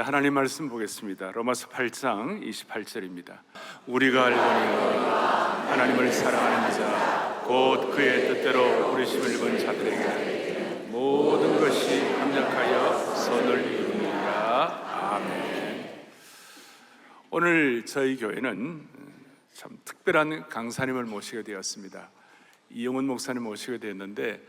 하나님 말씀 보겠습니다. 로마서 8장 28절입니다. 우리가 알거니 하나님을 사랑하는 자 곧 그의 뜻대로 부르심을 입은 자들에게 모든 것이 합력하여 선을 이루니라. 아멘. 오늘 저희 교회는 참 특별한 강사님을 모시게 되었습니다. 이영훈 목사님 모시게 되었는데,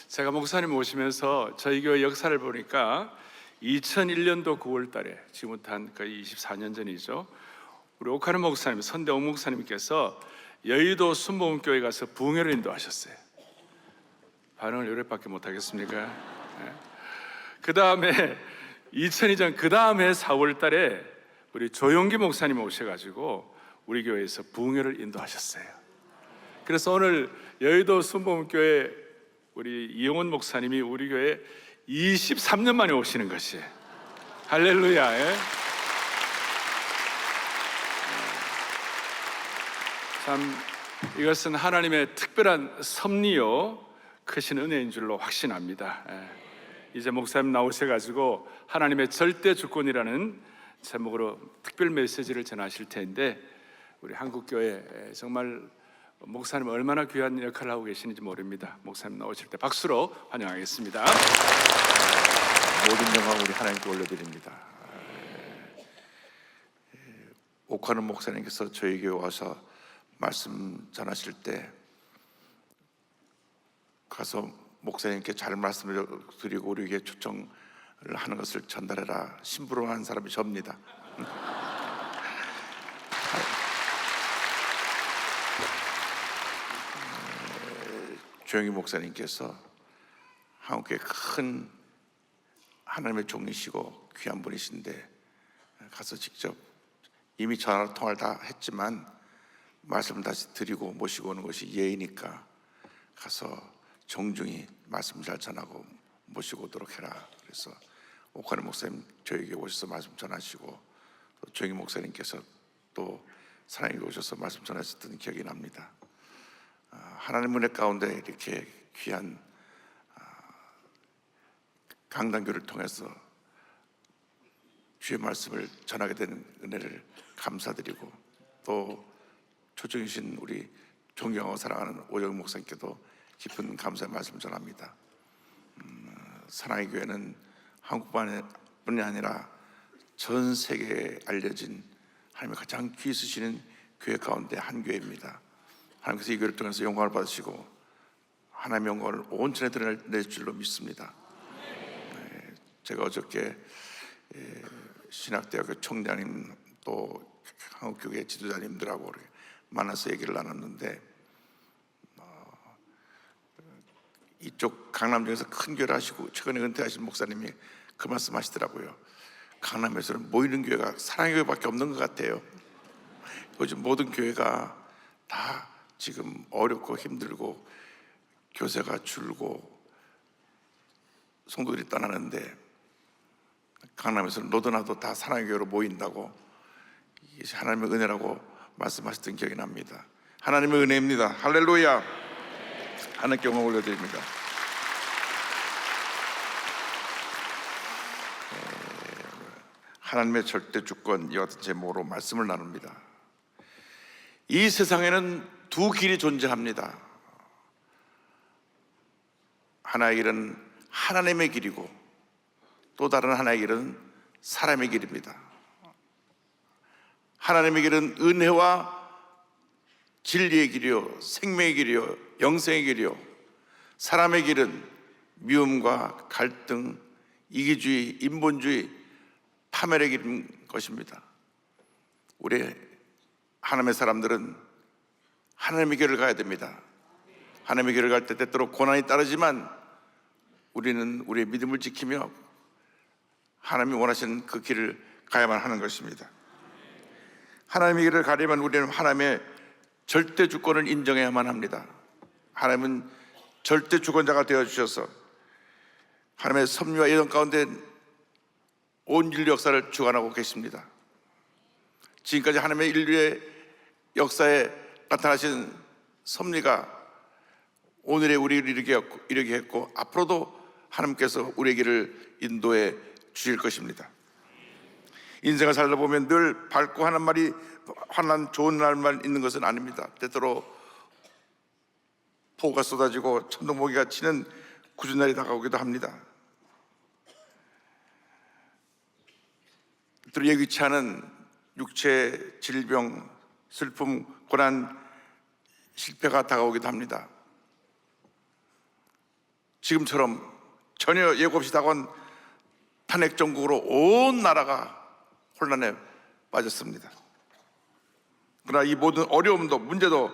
제가 목사님 모시면서 저희 교회 역사를 보니까 2001년도 9월 달에, 지금부터 한 거의 24년 전이죠, 우리 옥하는 목사님, 선대옥 목사님께서 여의도 순복음교회 가서 부흥회를 인도하셨어요. 반응을 요렇게밖에 못하겠습니까? 네. 그 다음에 2002년 그 다음에 4월 달에 우리 조용기 목사님 오셔가지고 우리 교회에서 부흥회를 인도하셨어요. 그래서 오늘 여의도 순복음교회 우리 이영훈 목사님이 우리 교회에 23년 만에 오시는 것이에요. 할렐루야. 예? 참 이것은 하나님의 특별한 섭리요 크신 은혜인 줄로 확신합니다. 예. 이제 목사님 나오셔가지고 하나님의 절대 주권이라는 제목으로 특별 메시지를 전하실 텐데, 우리 한국교회 정말 목사님 얼마나 귀한 역할을 하고 계시는지 모릅니다. 목사님 나오실 때 박수로 환영하겠습니다. 모든 영광 우리 하나님께 올려드립니다. 옥하는 목사님께서 저희 교회 와서 말씀 전하실 때 가서 목사님께 잘 말씀을 드리고 우리에게 초청을 하는 것을 전달해라, 심부름하는 사람이 접니다. 조영희 목사님께서 한국에 큰 하나님의 종이시고 귀한 분이신데, 가서 직접 이미 전화로 통화를 다 했지만 말씀을 다시 드리고 모시고 오는 것이 예의니까 가서 정중히 말씀 잘 전하고 모시고 오도록 해라. 그래서 옥하는 목사님 저에게 오셔서 말씀 전하시고, 또 조영희 목사님께서 또 사랑에 오셔서 말씀 전하셨던 기억이 납니다. 하나님 은혜 가운데 이렇게 귀한 강단교를 통해서 주의 말씀을 전하게 되는 은혜를 감사드리고, 또 초청이신 우리 존경하고 사랑하는 오영희 목사님께도 깊은 감사의 말씀을 전합니다. 사랑의 교회는 한국뿐이 아니라 전 세계에 알려진 하나님의 가장 귀히 쓰시는 교회 가운데 한 교회입니다. 하나님께서 이 교회를 통해서 영광을 받으시고 하나님의 영광을 온전히 드러낼 줄로 믿습니다. 제가 어저께 신학대학교 총장님 또 한국교회 지도자님들하고 만나서 얘기를 나눴는데, 이쪽 강남 중에서 큰 교회를 하시고 최근에 은퇴하신 목사님이 그 말씀 하시더라고요. 강남에서는 모이는 교회가 사랑의 교회밖에 없는 것 같아요. 요즘 모든 교회가 다 지금 어렵고 힘들고 교세가 줄고 성도들이 떠나는데, 강남에서는 너도 나도 다 사랑의 교회로 모인다고, 이게 하나님의 은혜라고 말씀하셨던 기억이 납니다. 하나님의 은혜입니다. 할렐루야. 하나님께 영광 올려드립니다. 하나님의 절대 주권, 이와 같은 제목으로 말씀을 나눕니다. 이 세상에는 두 길이 존재합니다. 하나의 길은 하나님의 길이고, 또 다른 하나의 길은 사람의 길입니다. 하나님의 길은 은혜와 진리의 길이요, 생명의 길이요, 영생의 길이요, 사람의 길은 미움과 갈등, 이기주의, 인본주의, 파멸의 길인 것입니다. 우리 하나님의 사람들은 하나님의 길을 가야 됩니다. 하나님의 길을 갈 때 때때로 고난이 따르지만 우리는 우리의 믿음을 지키며 하나님이 원하시는 그 길을 가야만 하는 것입니다. 하나님의 길을 가려면 우리는 하나님의 절대 주권을 인정해야만 합니다. 하나님은 절대 주권자가 되어주셔서 하나님의 섭리와 예정 가운데 온 인류 역사를 주관하고 계십니다. 지금까지 하나님의 인류의 역사에 나타나신 섭리가 오늘의 우리를 이르게 했고, 앞으로도 하나님께서 우리의 길을 인도해 주실 것입니다. 인생을 살다 보면 늘 밝고 하는 말이 환난 좋은 날만 있는 것은 아닙니다. 때때로 폭우가 쏟아지고 천둥번개가 치는 굳은 날이 다가오기도 합니다. 때로 예기치 않은 육체 질병, 슬픔, 고난, 실패가 다가오기도 합니다. 지금처럼 전혀 예고 없이 다가온 탄핵 정국으로 온 나라가 혼란에 빠졌습니다. 그러나 이 모든 어려움도 문제도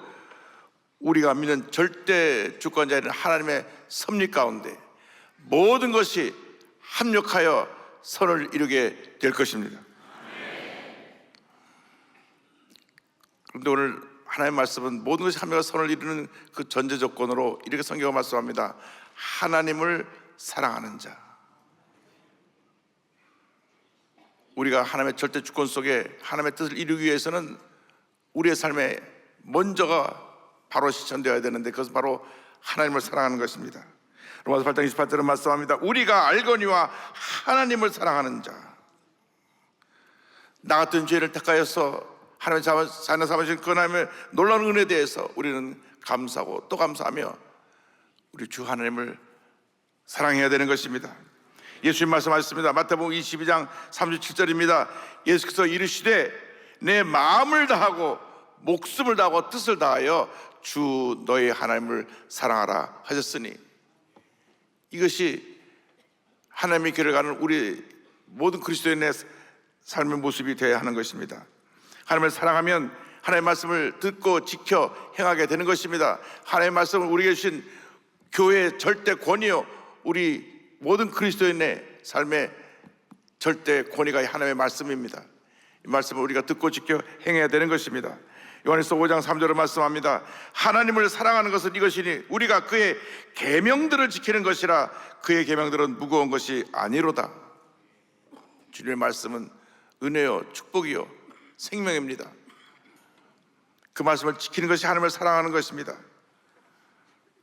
우리가 믿는 절대 주권자인 하나님의 섭리 가운데 모든 것이 합력하여 선을 이루게 될 것입니다. 그런데 오늘 하나님의 말씀은 모든 것이 합력하여 선을 이루는 그 전제 조건으로 이렇게 성경을 말씀합니다. 하나님을 사랑하는 자. 우리가 하나님의 절대 주권 속에 하나님의 뜻을 이루기 위해서는 우리의 삶에 먼저가 바로 실천되어야 되는데 그것은 바로 하나님을 사랑하는 것입니다. 로마서 8장 28절은 말씀합니다. 우리가 알거니와 하나님을 사랑하는 자, 나 같은 죄를 택하여서 하나님의 자녀 삼으신 그 하나님의 놀라운 은혜에 대해서 우리는 감사하고 또 감사하며 우리 주 하나님을 사랑해야 되는 것입니다. 예수님 말씀하셨습니다. 마태복음 22장 37절입니다. 예수께서 이르시되 내 마음을 다하고 목숨을 다하고 뜻을 다하여 주 너의 하나님을 사랑하라 하셨으니, 이것이 하나님의 길을 가는 우리 모든 그리스도인의 삶의 모습이 되어야 하는 것입니다. 하나님을 사랑하면 하나님의 말씀을 듣고 지켜 행하게 되는 것입니다. 하나님의 말씀을 우리에게 주신 교회의 절대 권위요, 우리 모든 그리스도인의 삶의 절대 권위가 하나님의 말씀입니다. 이 말씀을 우리가 듣고 지켜 행해야 되는 것입니다. 요한일서 5장 3절을 말씀합니다. 하나님을 사랑하는 것은 이것이니 우리가 그의 계명들을 지키는 것이라. 그의 계명들은 무거운 것이 아니로다. 주님의 말씀은 은혜요 축복이요 생명입니다. 그 말씀을 지키는 것이 하나님을 사랑하는 것입니다.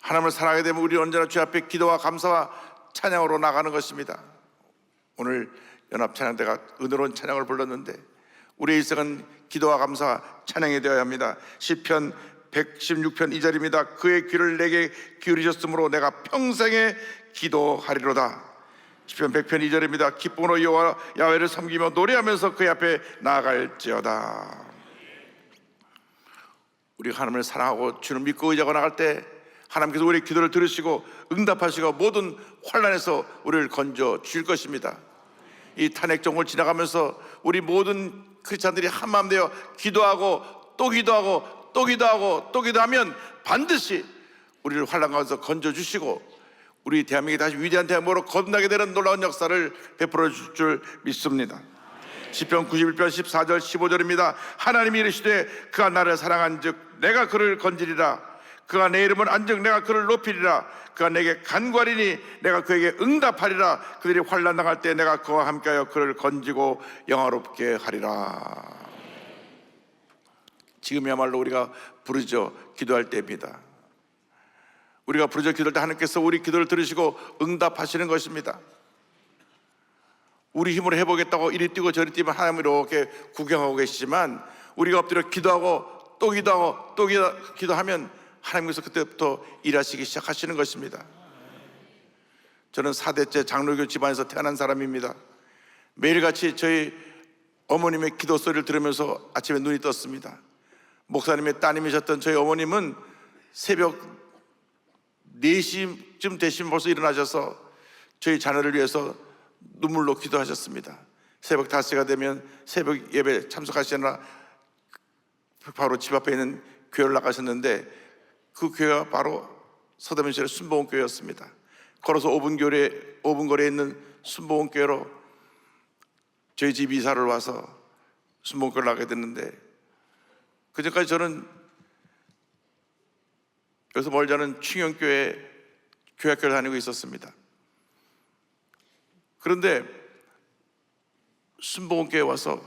하나님을 사랑하게 되면 우리 언제나 주 앞에 기도와 감사와 찬양으로 나가는 것입니다. 오늘 연합 찬양대가 은혜로운 찬양을 불렀는데 우리의 일생은 기도와 감사 찬양이 되어야 합니다. 시편 116편 2절입니다. 그의 귀를 내게 기울이셨으므로 내가 평생에 기도하리로다. 시편 100편 2절입니다. 기쁨으로 여호와 야훼를 섬기며 노래하면서 그의 앞에 나아갈지어다. 우리가 하나님을 사랑하고 주를 믿고 의지하고 나갈 때 하나님께서 우리의 기도를 들으시고 응답하시고 모든 환난에서 우리를 건져 주실 것입니다. 이 탄핵 정국을 지나가면서 우리 모든 크리스찬들이 한마음 되어 기도하고 또 기도하고 또 기도하고 또 기도하면 반드시 우리를 환난 가운데서 건져 주시고 우리 대한민국이 다시 위대한 대한민국으로 거듭나게 되는 놀라운 역사를 베풀어 줄 줄 믿습니다. 시편 91편 14절 15절입니다. 하나님이 이르시되 그가 나를 사랑한즉 내가 그를 건지리라. 그가 내 이름을 안즉 내가 그를 높이리라. 그가 내게 간구하리니 내가 그에게 응답하리라. 그들이 환난 당할 때 내가 그와 함께하여 그를 건지고 영화롭게 하리라. 지금이야말로 우리가 부르짖어 기도할 때입니다. 우리가 부르짖어 기도할 때 하나님께서 우리 기도를 들으시고 응답하시는 것입니다. 우리 힘으로 해보겠다고 이리 뛰고 저리 뛰면 하나님이 이렇게 구경하고 계시지만 우리가 엎드려 기도하고 또 기도하고 또 기도하면 하나님께서 그때부터 일하시기 시작하시는 것입니다. 저는 4대째 장로교 집안에서 태어난 사람입니다. 매일같이 저희 어머님의 기도 소리를 들으면서 아침에 눈이 떴습니다. 목사님의 따님이셨던 저희 어머님은 새벽 4시쯤 되시면 벌써 일어나셔서 저희 자녀를 위해서 눈물로 기도하셨습니다. 새벽 5시가 되면 새벽 예배 참석하시느라 바로 집 앞에 있는 교회를 나가셨는데 그 교회가 바로 서대문시의 순복음교회였습니다. 걸어서 5분 거리에 있는 순복음교회로 저희 집 이사를 와서 순복음교회를 나가게 됐는데 그전까지 저는 여기서 멀지 않은 충영교회 교회학교를 다니고 있었습니다. 그런데 순복음교회에 와서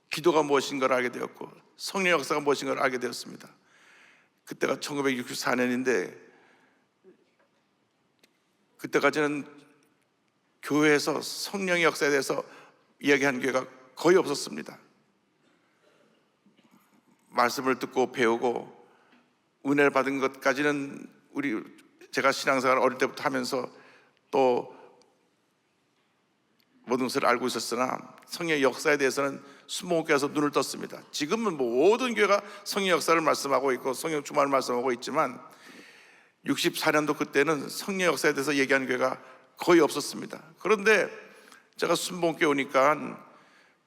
기도가 무엇인가를 알게 되었고 성령 역사가 무엇인가를 알게 되었습니다. 그때가 1964년인데 그때까지는 교회에서 성령의 역사에 대해서 이야기하는 교회가 거의 없었습니다. 말씀을 듣고 배우고 은혜를 받은 것까지는 제가 신앙생활 어릴 때부터 하면서 또 모든 것을 알고 있었으나 성령의 역사에 대해서는 순복음교회에서 눈을 떴습니다. 지금은 모든 교회가 성령 역사를 말씀하고 있고 성령 충만을 말씀하고 있지만 64년도 그때는 성령 역사에 대해서 얘기하는 교회가 거의 없었습니다. 그런데 제가 순복음교회 오니까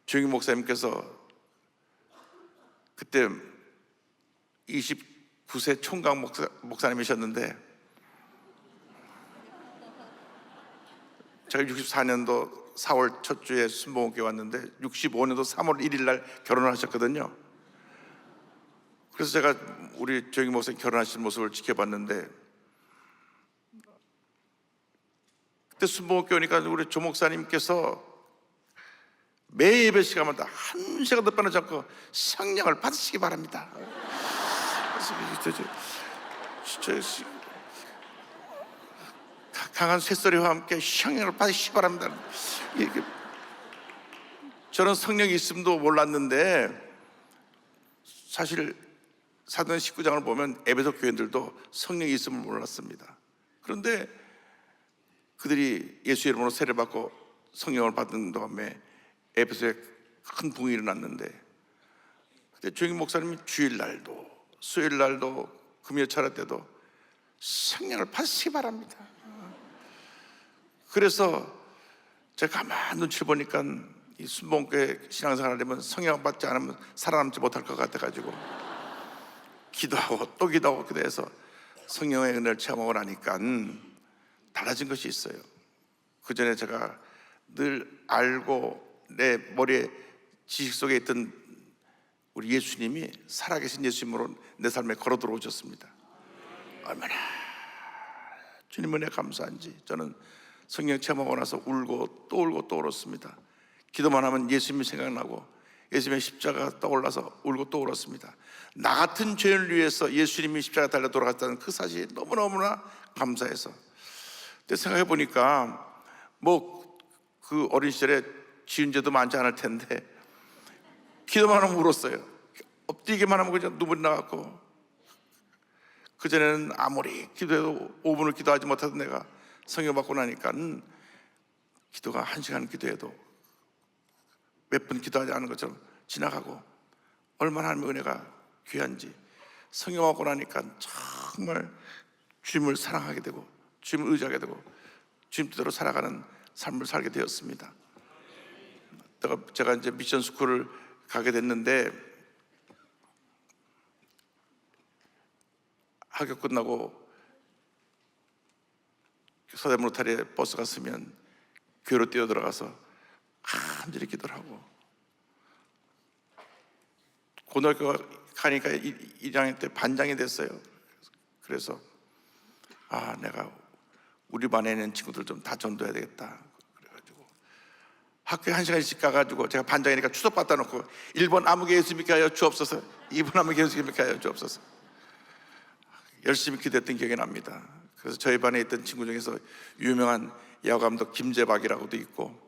조영희 목사님께서 그때 29세 총각 목사님이셨는데 제가 64년도 4월 첫 주에 순복음교회 왔는데 65년도 3월 1일 날 결혼을 하셨거든요. 그래서 제가 우리 조영희 목사님 결혼하신 모습을 지켜봤는데 그때 순복음교회 오니까 우리 조 목사님께서 매 예배 시간마다 한 시간도 빠지지 않고 성령을 받으시기 바랍니다. 그래서 강한 쇳소리와 함께 성령을 받으시기 바랍니다. 저는 성령이 있음도 몰랐는데 사실 사도행 19장을 보면 에베소 교인들도 성령이 있음을 몰랐습니다. 그런데 그들이 예수 이름으로 세례를 받고 성령을 받은 다음에 에베소에 큰 붕이 일어났는데 그때 조영희 목사님이 주일날도 수요일날도 금요 철학 때도 성령을 받으시기 바랍니다. 그래서 제가 가만히 눈치를 보니까 이 순복음교회 신앙생활을 하려면 성령 받지 않으면 살아남지 못할 것 같아가지고 기도하고 또 기도하고 기도해서 성령의 은혜를 체험하고 나니까 달라진 것이 있어요. 그 전에 제가 늘 알고 내 머리에 지식 속에 있던 우리 예수님이 살아계신 예수님으로 내 삶에 걸어 들어오셨습니다. 얼마나 주님 은혜 감사한지 저는 성령 체험하고 나서 울고 또 울고 또 울었습니다. 기도만 하면 예수님이 생각나고 예수님의 십자가가 떠올라서 울고 또 울었습니다. 나 같은 죄인을 위해서 예수님이 십자가 달려 돌아갔다는 그 사실이 너무너무나 감사해서 그때 생각해 보니까 그 어린 시절에 지은 죄도 많지 않을 텐데 기도만 하면 울었어요. 엎드리기만 하면 그냥 눈물이 나갔고 그전에는 아무리 기도해도 5분을 기도하지 못하던 내가 성령 받고 나니까 기도가 1시간 기도해도 몇 분 기도하지 않은 것처럼 지나가고 얼마나 하나님의 은혜가 귀한지 성령 받고 나니까 정말 주님을 사랑하게 되고 주님을 의지하게 되고 주님 뜻대로 살아가는 삶을 살게 되었습니다. 제가 이제 미션 스쿨을 가게 됐는데 학교 끝나고 서대문 로타리에 버스가 서면 교회로 뛰어들어가서 간절히 기도를 하고 고등학교 가니까 1학년 때 반장이 됐어요. 그래서 내가 우리 반에 있는 친구들 좀 다 전도해야 되겠다. 그래가지고 학교에 1시간씩 가가지고 제가 반장이니까 추석 받다 놓고 1번 아무개 예수님께 하여 주옵소서, 2번 아무개 예수님께 하여 주옵소서 열심히 기도했던 기억이 납니다. 그래서 저희 반에 있던 친구 중에서 유명한 야구감독 김재박이라고도 있고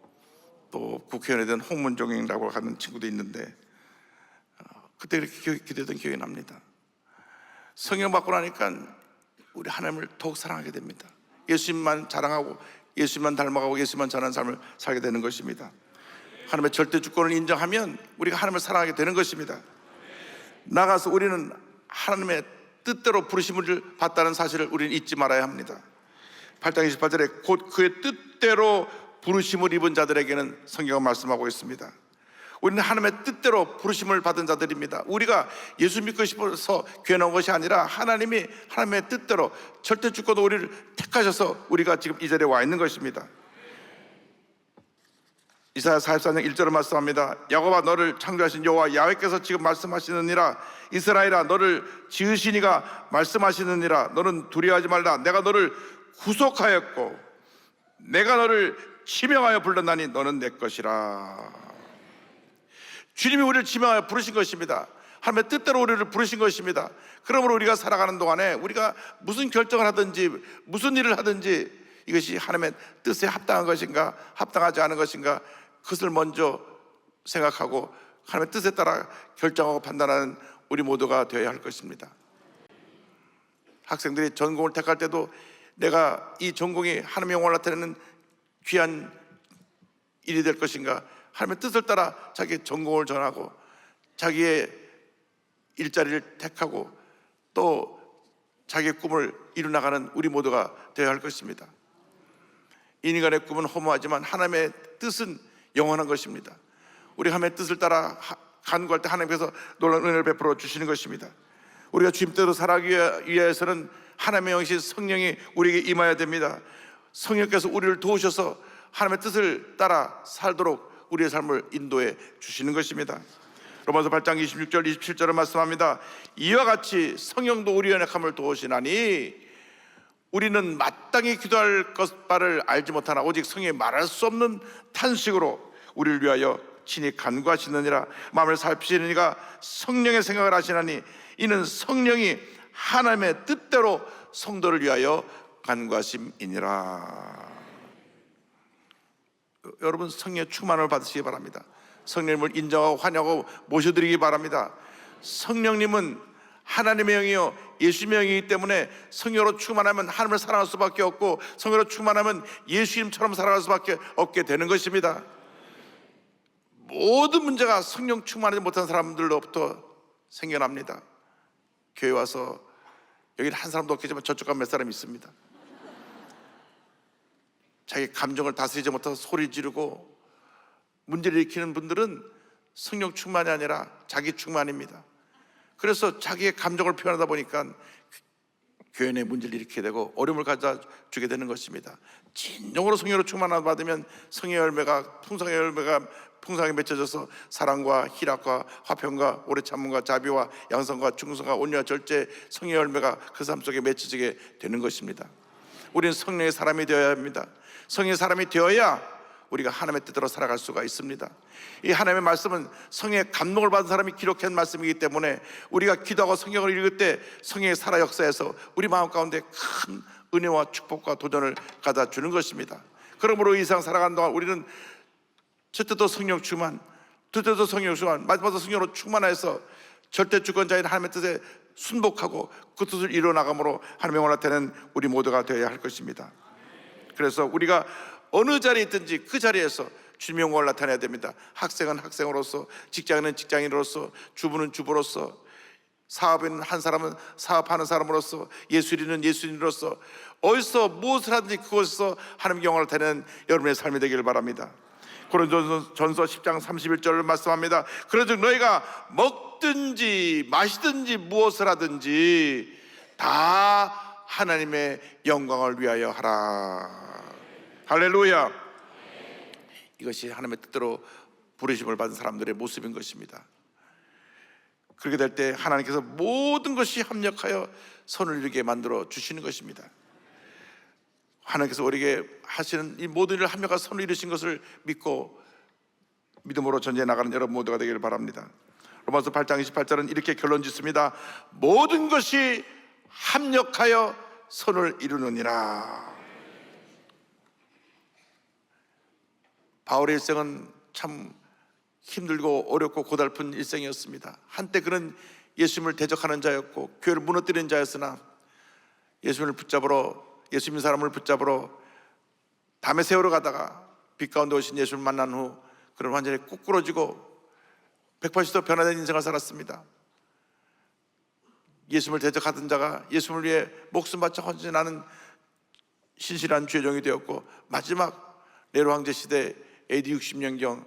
또 국회의원에 된 홍문종이라고 하는 친구도 있는데 그때 그렇게 기도했던 기억이 납니다. 성령 받고 나니까 우리 하나님을 더욱 사랑하게 됩니다. 예수님만 자랑하고 예수님만 닮아가고 예수님만 전하는 삶을 살게 되는 것입니다. 하나님의 절대 주권을 인정하면 우리가 하나님을 사랑하게 되는 것입니다. 나가서 우리는 하나님의 뜻대로 부르심을 받다는 사실을 우리는 잊지 말아야 합니다. 8장 28절에 곧 그의 뜻대로 부르심을 입은 자들에게는 성경은 말씀하고 있습니다. 우리는 하나님의 뜻대로 부르심을 받은 자들입니다. 우리가 예수 믿고 싶어서 교회 나온 것이 아니라 하나님이 하나님의 뜻대로 절대 주권으로 우리를 택하셔서 우리가 지금 이 자리에 와 있는 것입니다. 이사야 44장 1절을 말씀합니다. 야곱아 너를 창조하신 여호와 야훼께서 지금 말씀하시느니라. 이스라엘아 너를 지으신 이가 말씀하시느니라. 너는 두려워하지 말라. 내가 너를 구속하였고 내가 너를 지명하여 불렀나니 너는 내 것이라. 주님이 우리를 지명하여 부르신 것입니다. 하나님의 뜻대로 우리를 부르신 것입니다. 그러므로 우리가 살아가는 동안에 우리가 무슨 결정을 하든지 무슨 일을 하든지 이것이 하나님의 뜻에 합당한 것인가 합당하지 않은 것인가 그것을 먼저 생각하고 하나님의 뜻에 따라 결정하고 판단하는 우리 모두가 되어야 할 것입니다. 학생들이 전공을 택할 때도 내가 이 전공이 하나님의 영광을 나타내는 귀한 일이 될 것인가, 하나님의 뜻을 따라 자기의 전공을 전하고 자기의 일자리를 택하고 또 자기의 꿈을 이루나가는 우리 모두가 되어야 할 것입니다. 인간의 꿈은 허무하지만 하나님의 뜻은 영원한 것입니다. 우리 하나님의 뜻을 따라 간구할 때 하나님께서 놀라운 은혜를 베풀어 주시는 것입니다. 우리가 주님대로 살아가기 위해서는 하나님의 영이신 성령이 우리에게 임해야 됩니다. 성령께서 우리를 도우셔서 하나님의 뜻을 따라 살도록 우리의 삶을 인도해 주시는 것입니다. 로마서 8장 26절 27절을 말씀합니다. 이와 같이 성령도 우리의 연약함을 도우시나니 우리는 마땅히 기도할 바를 알지 못하나 오직 성령이 말할 수 없는 탄식으로 우리를 위하여 친히 간구하시느니라. 마음을 살피시는 이가 성령의 생각을 하시나니 이는 성령이 하나님의 뜻대로 성도를 위하여 간구하심이니라. 여러분, 성령의 충만을 받으시기 바랍니다. 성령님을 인정하고 환영하고 모셔드리기 바랍니다. 성령님은 하나님의 영이요 예수님의 영이기 때문에 성령으로 충만하면 하나님을 사랑할 수밖에 없고 성령으로 충만하면 예수님처럼 살아갈 수밖에 없게 되는 것입니다. 모든 문제가 성령 충만하지 못한 사람들로부터 생겨납니다. 교회 와서 여기는 한 사람도 없겠지만 저쪽 가면 몇 사람이 있습니다. 자기 감정을 다스리지 못해서 소리 지르고 문제를 일으키는 분들은 성령 충만이 아니라 자기 충만입니다. 그래서 자기의 감정을 표현하다 보니까 교회 내 문제를 일으키게 되고 어려움을 가져주게 되는 것입니다. 진정으로 성령으로 충만함을 받으면 성의 열매가 풍성하게 맺혀져서 사랑과 희락과 화평과 오래 참음과 자비와 양성과 충성과 온유와 절제, 성의 열매가 그 삶 속에 맺혀지게 되는 것입니다. 우리는 성령의 사람이 되어야 합니다. 성령의 사람이 되어야 우리가 하나님의 뜻대로 살아갈 수가 있습니다. 이 하나님의 말씀은 성령의 감동을 받은 사람이 기록한 말씀이기 때문에 우리가 기도하고 성경을 읽을 때 성령의 살아 역사에서 우리 마음 가운데 큰 은혜와 축복과 도전을 가져 주는 것입니다. 그러므로 이 세상 살아가는 동안 우리는 첫째도 성령 충만, 둘째도 성령 충만, 마지막으로 성령으로 충만해서 절대 주권자인 하나님의 뜻에 순복하고 그 뜻을 이루어나감으로 하나님의 영광을 나타내는 우리 모두가 되어야 할 것입니다. 그래서 우리가 어느 자리에 있든지 그 자리에서 주님의 영광을 나타내야 됩니다. 학생은 학생으로서, 직장인은 직장인으로서, 주부는 주부로서, 사업인 한 사람은 사업하는 사람으로서, 예술인은 예술인으로서 어디서 무엇을 하든지 그곳에서 하나님의 영광을 나타내는 여러분의 삶이 되기를 바랍니다. 고린도전서 10장 31절을 말씀합니다. 그런즉 너희가 먹든지 마시든지 무엇을 하든지 다 하나님의 영광을 위하여 하라. 할렐루야. 이것이 하나님의 뜻대로 부르심을 받은 사람들의 모습인 것입니다. 그렇게 될 때 하나님께서 모든 것이 합력하여 선을 이루게 만들어 주시는 것입니다. 하나님께서 우리에게 하시는 이 모든 일을 합력하여 선을 이루신 것을 믿고 믿음으로 전제해 나가는 여러분 모두가 되기를 바랍니다. 로마서 8장 28절은 이렇게 결론 짓습니다. 모든 것이 합력하여 선을 이루느니라. 바울의 일생은 참 힘들고 어렵고 고달픈 일생이었습니다. 한때 그는 예수님을 대적하는 자였고 교회를 무너뜨리는 자였으나 예수님을 붙잡으러, 예수님 사람을 붙잡으러 담에 세우러 가다가 빛 가운데 오신 예수를 만난 후 그는 완전히 꾸꾸러지고 180도 변화된 인생을 살았습니다. 예수님을 대적하던 자가 예수님을 위해 목숨 바쳐 헌신하는 신실한 주의종이 되었고 마지막 네로 황제 시대 AD 60년경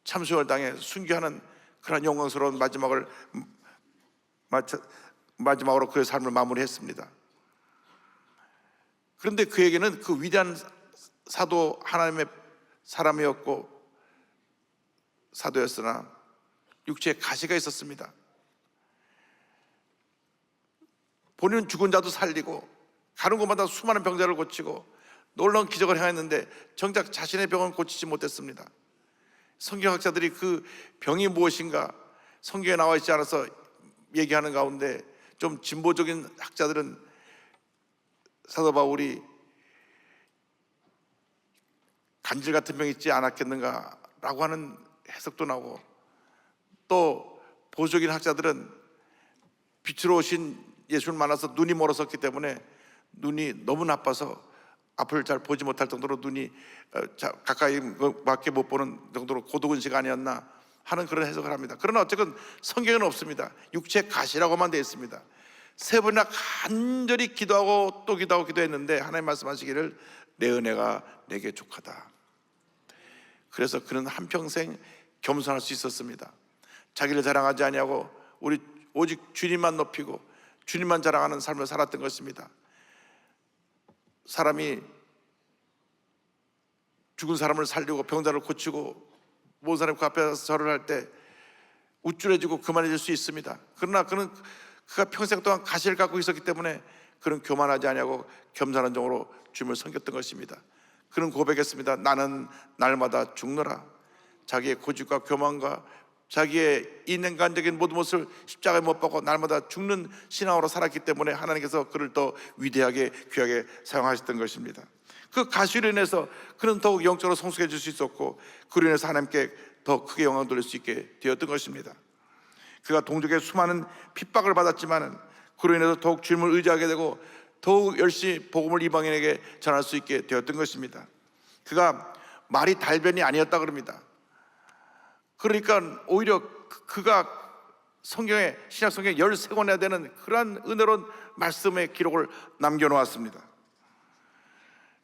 참수를 당해 순교하는 그런 영광스러운 마지막으로 그의 삶을 마무리했습니다. 그런데 그에게는 그 위대한 사도, 하나님의 사람이었고 사도였으나 육체에 가시가 있었습니다. 본인은 죽은 자도 살리고 가는 곳마다 수많은 병자를 고치고 놀라운 기적을 행했는데 정작 자신의 병은 고치지 못했습니다. 성경학자들이 그 병이 무엇인가 성경에 나와 있지 않아서 얘기하는 가운데 좀 진보적인 학자들은 사도 바울이 간질 같은 병이 있지 않았겠는가 라고 하는 해석도 나오고, 또 보수적인 학자들은 빛으로 오신 예수를 만나서 눈이 멀어졌기 때문에 눈이 너무 나빠서 앞을 잘 보지 못할 정도로 눈이 가까이 밖에 못 보는 정도로 고도근시가 아니었나 하는 그런 해석을 합니다. 그러나 어쨌든 성경에는 없습니다. 육체 가시라고만 되어 있습니다. 세 번이나 간절히 기도하고 또 기도하고 기도했는데 하나님 말씀하시기를 내 은혜가 내게 족하다. 그래서 그는 한평생 겸손할 수 있었습니다. 자기를 자랑하지 아니하고 우리 오직 주님만 높이고 주님만 자랑하는 삶을 살았던 것입니다. 사람이 죽은 사람을 살리고 병자를 고치고 모든 사람이 그 앞에서 절을 할 때 우쭐해지고 그만해질 수 있습니다. 그러나 그가 평생 동안 가시를 갖고 있었기 때문에 그는 교만하지 아니하고 겸손한 종으로 주님을 섬겼던 것입니다. 그는 고백했습니다. 나는 날마다 죽노라. 자기의 고집과 교만과 자기의 인간적인 모든 것을 십자가에 못 박고 날마다 죽는 신앙으로 살았기 때문에 하나님께서 그를 더 위대하게 귀하게 사용하셨던 것입니다. 그 가시로 인해서 그는 더욱 영적으로 성숙해질 수 있었고, 그로 인해서 하나님께 더 크게 영광 돌릴 수 있게 되었던 것입니다. 그가 동족의 수많은 핍박을 받았지만 그로 인해서 더욱 주님을 의지하게 되고 더욱 열심히 복음을 이방인에게 전할 수 있게 되었던 것입니다. 그가 말이 달변이 아니었다 그럽니다. 그러니까 오히려 그가 성경에, 신약 성경에 13권이나 되는 그러한 은혜로운 말씀의 기록을 남겨놓았습니다.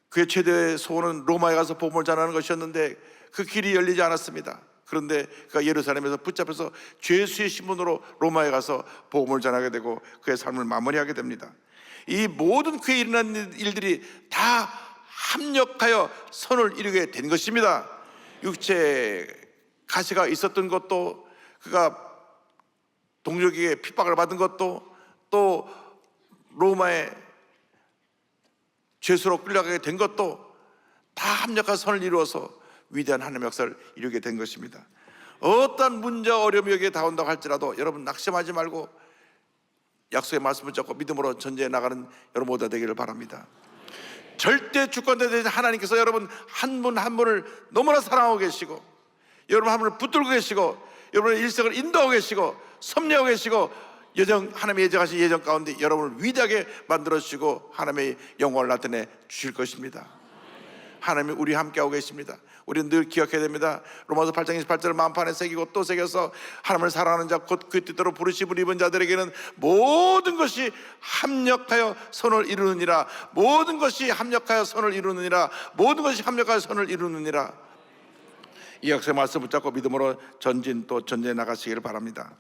그의 최대의 소원은 로마에 가서 복음을 전하는 것이었는데 그 길이 열리지 않았습니다. 그런데 그가 예루살렘에서 붙잡혀서 죄수의 신분으로 로마에 가서 복음을 전하게 되고 그의 삶을 마무리하게 됩니다. 이 모든 그에 일어난 일들이 다 합력하여 선을 이루게 된 것입니다. 육체의 가시가 있었던 것도, 그가 동족에게 핍박을 받은 것도, 또 로마의 죄수로 끌려가게 된 것도 다 합력한 선을 이루어서 위대한 하나님의 역사를 이루게 된 것입니다. 어떤 문제와 어려움이 여기에 다온다고 할지라도 여러분 낙심하지 말고 약속의 말씀을 잡고 믿음으로 전제해 나가는 여러분 모두가 되기를 바랍니다. 절대 주권자 되신 하나님께서 여러분 한 분 한 분을 너무나 사랑하고 계시고, 여러분 한 분을 붙들고 계시고, 여러분의 일생을 인도하고 계시고 섭리하고 계시고, 하나님의 예정하신 예정 가운데 여러분을 위대하게 만들어주시고 하나님의 영광을 나타내 주실 것입니다. 하나님이 우리와 함께하고 계십니다. 우리는 늘 기억해야 됩니다. 로마서 8장 28절을 마음판에 새기고 또 새겨서 하나님을 사랑하는 자 곧 그 뜻대로 부르심을 입은 자들에게는 모든 것이 합력하여 선을 이루느니라. 모든 것이 합력하여 선을 이루느니라. 모든 것이 합력하여 선을 이루느니라. 이 약속의 말씀 붙잡고 믿음으로 전진 또 전진해 나가시기를 바랍니다.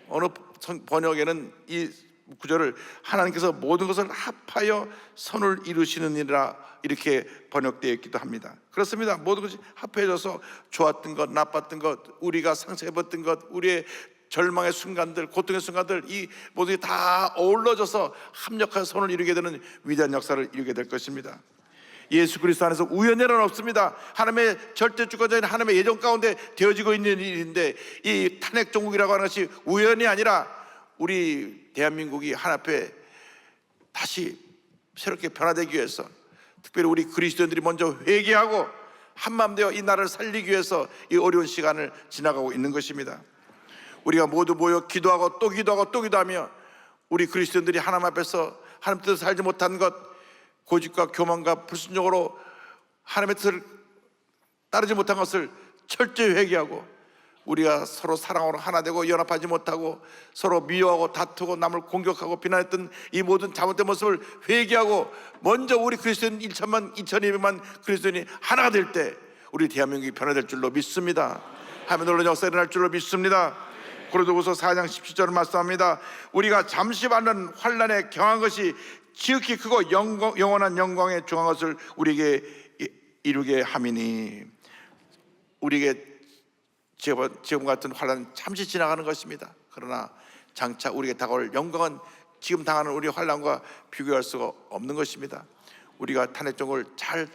어느 번역에는 이 구절을 하나님께서 모든 것을 합하여 선을 이루시느니라 이렇게 번역되어 있기도 합니다. 그렇습니다. 모든 것이 합해져서 좋았던 것, 나빴던 것, 우리가 상처입었던 것, 우리의 절망의 순간들, 고통의 순간들, 이 모든 게 다 어우러져서 합력한 선을 이루게 되는 위대한 역사를 이루게 될 것입니다. 예수 그리스도 안에서 우연이란 없습니다. 하나님의 절대 주권자인 하나님의 예정 가운데 되어지고 있는 일인데, 이 탄핵 정국이라고 하는 것이 우연이 아니라 우리 대한민국이 하나님 앞에 다시 새롭게 변화되기 위해서, 특별히 우리 그리스도인들이 먼저 회개하고 한마음 되어 이 나라를 살리기 위해서 이 어려운 시간을 지나가고 있는 것입니다. 우리가 모두 모여 기도하고 또 기도하고 또 기도하며 우리 그리스도인들이 하나님 앞에서 하나님 뜻을 살지 못한 것, 고집과 교만과 불순종으로 하나님의 뜻을 따르지 못한 것을 철저히 회개하고, 우리가 서로 사랑으로 하나 되고 연합하지 못하고 서로 미워하고 다투고 남을 공격하고 비난했던 이 모든 잘못된 모습을 회개하고 먼저 우리 그리스도인 1천만 2,200만 그리스도인이 하나가 될 때 우리 대한민국이 변화될 줄로 믿습니다. 하나님의 놀라운 역사가 일어날 줄로 믿습니다. 고린도후서 4장 17절을 말씀합니다. 우리가 잠시 받는 환난에 경한 것이 지극히 크고 영원한 영광에 중한 것을 우리에게 이루게 함이니. 우리에게 지금 같은 환난은 잠시 지나가는 것입니다. 그러나 장차 우리에게 다가올 영광은 지금 당하는 우리 환난과 비교할 수가 없는 것입니다. 우리가 탄핵정을 잘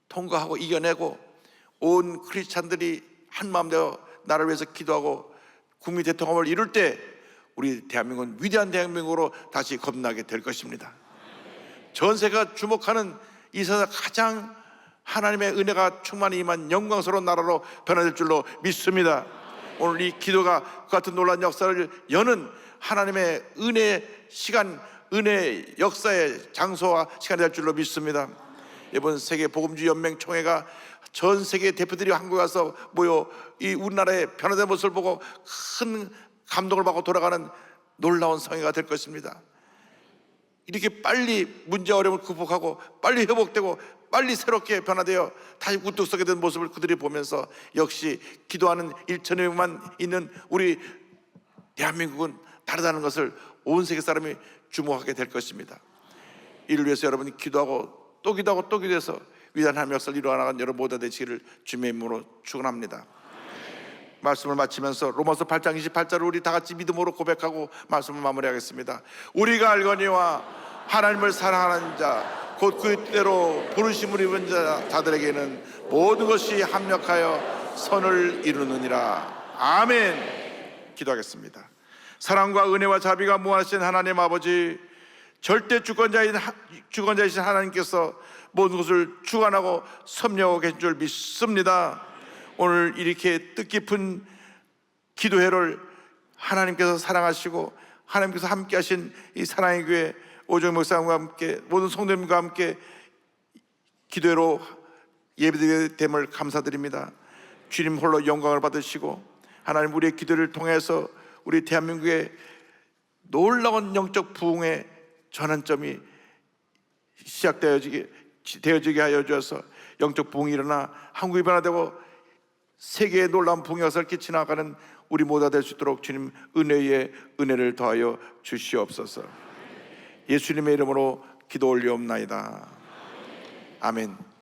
통과하고 이겨내고 온 크리스찬들이 한마음 되어 나를 위해서 기도하고 국민 대통령을 이룰 때 우리 대한민국은 위대한 대한민국으로 다시 거듭나게 될 것입니다. 전 세계가 주목하는 이 세상 가장 하나님의 은혜가 충만히 임한 영광스러운 나라로 변화될 줄로 믿습니다. 오늘 이 기도가 그 같은 놀라운 역사를 여는 하나님의 은혜 시간, 은혜 역사의 장소와 시간이 될 줄로 믿습니다. 이번 세계 복음주의 연맹 총회가 전 세계 대표들이 한국에 와서 모여 이 우리나라의 변화된 모습을 보고 큰 감동을 받고 돌아가는 놀라운 성회가 될 것입니다. 이렇게 빨리 문제 어려움을 극복하고 빨리 회복되고 빨리 새롭게 변화되어 다시 우뚝 서게 된 모습을 그들이 보면서 역시 기도하는 1,000명만 있는 우리 대한민국은 다르다는 것을 온 세계 사람이 주목하게 될 것입니다. 이를 위해서 여러분이 기도하고 또 기도하고 또 기도해서 위대한 하나님의 역사를 이루어나간 여러분 모두 되시기를 주님의 이름으로 축원합니다. 말씀을 마치면서 로마서 8장 28절을 우리 다 같이 믿음으로 고백하고 말씀을 마무리하겠습니다. 우리가 알거니와 하나님을 사랑하는 자 곧 그대로 부르심을 입은 자들에게는 모든 것이 합력하여 선을 이루느니라. 아멘. 기도하겠습니다. 사랑과 은혜와 자비가 무한하신 하나님 아버지, 절대 주권자이신 하나님께서 모든 것을 주관하고 섭리하고 계신 줄 믿습니다. 오늘 이렇게 뜻깊은 기도회를 하나님께서 사랑하시고 하나님께서 함께 하신 이 사랑의 교회 오정희 목사님과 함께 모든 성도님과 함께 기도회로 예배드리게 됨을 감사드립니다. 주님 홀로 영광을 받으시고 하나님 우리의 기도를 통해서 우리 대한민국의 놀라운 영적 부흥의 전환점이 되어지게 하여 주어서 영적 부흥이 일어나 한국이 변화되고 세계의 놀라운 부흥의 역사를 끼쳐나가는 우리 모두가 될 수 있도록 주님 은혜의 은혜를 더하여 주시옵소서. 예수님의 이름으로 기도 올리옵나이다. 아멘.